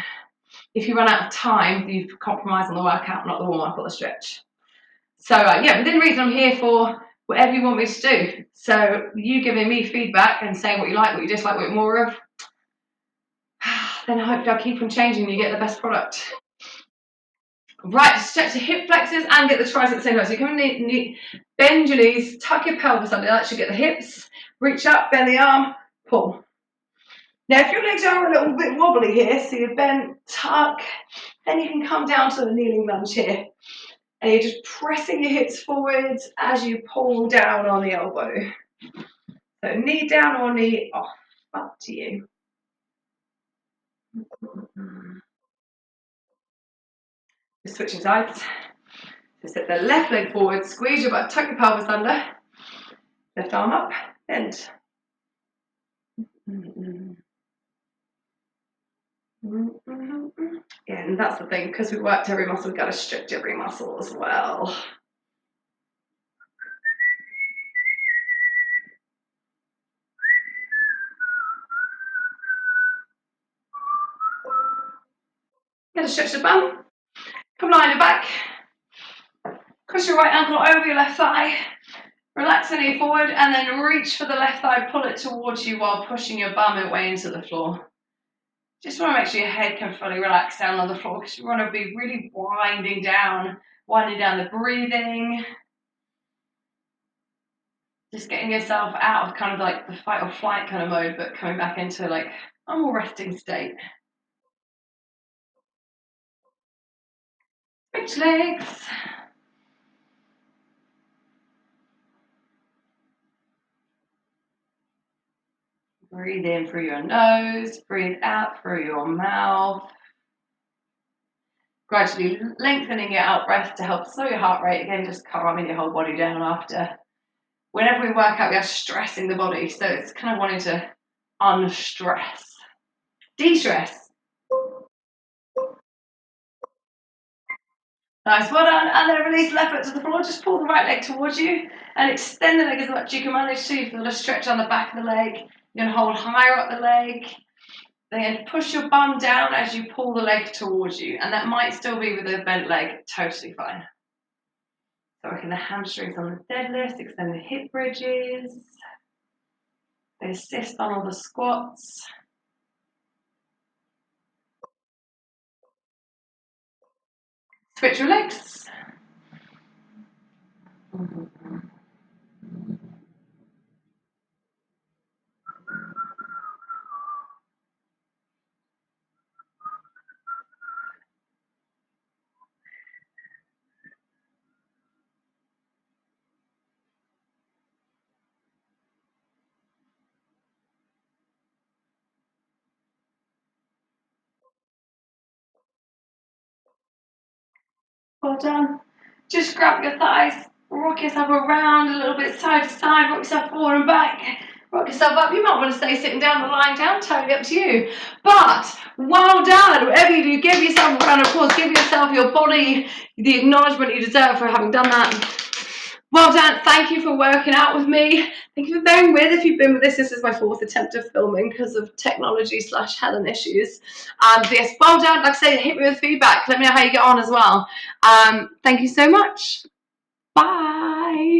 If you run out of time, you've compromised on the workout, not the warm up or the stretch. So yeah, within reason, I'm here for whatever you want me to do. So you giving me feedback and saying what you like, what you dislike, what you're more of, then I hope I'll keep on changing and you get the best product. Right, stretch the hip flexors and get the triceps at the same time. So you come in, bend your knees, tuck your pelvis under. That should get the hips. Reach up, bend the arm, pull. Now, if your legs are a little bit wobbly here, so you bend, tuck, then you can come down to the kneeling lunge here. And you're just pressing your hips forwards as you pull down on the elbow. So knee down or knee off, up to you. Just switching sides. So set the left leg forward, squeeze your butt, tuck your pelvis under. Left arm up, bend. Yeah, and that's the thing, because we worked every muscle, we've got to stretch every muscle as well. Got to stretch the bum. Come lie on your back. Cross your right ankle over your left thigh. Relax the knee forward and then reach for the left thigh, pull it towards you while pushing your bum away into the floor. Just want to make sure your head can fully relax down on the floor because you want to be really winding down the breathing. Just getting yourself out of kind of like the fight or flight kind of mode, but coming back into like a more resting state. Switch legs. Breathe in through your nose, breathe out through your mouth. Gradually lengthening your out breath to help slow your heart rate. Again, just calming your whole body down after. Whenever we work out, we are stressing the body. So it's kind of wanting to unstress. De-stress. Nice, well done. And then release left foot to the floor. Just pull the right leg towards you and extend the leg as much as you can manage to. You feel a stretch on the back of the leg. You're going to hold higher up the leg. Then push your bum down as you pull the leg towards you. And that might still be with a bent leg. Totally fine. So working the hamstrings on the deadlifts, extend the hip bridges. They assist on all the squats. Switch your legs. Well done. Just grab your thighs, rock yourself around a little bit side to side, rock yourself forward and back, rock yourself up. You might want to stay sitting down or lying down, totally up to you. But well done. Whatever you do, give yourself a round of applause, give yourself, your body, the acknowledgement you deserve for having done that. Well done. Thank you for working out with me. Thank you for bearing with if you've been with this. This is my 4th attempt of filming because of technology / Helen issues. But yes, well done. Like I say, hit me with feedback. Let me know how you get on as well. Thank you so much. Bye.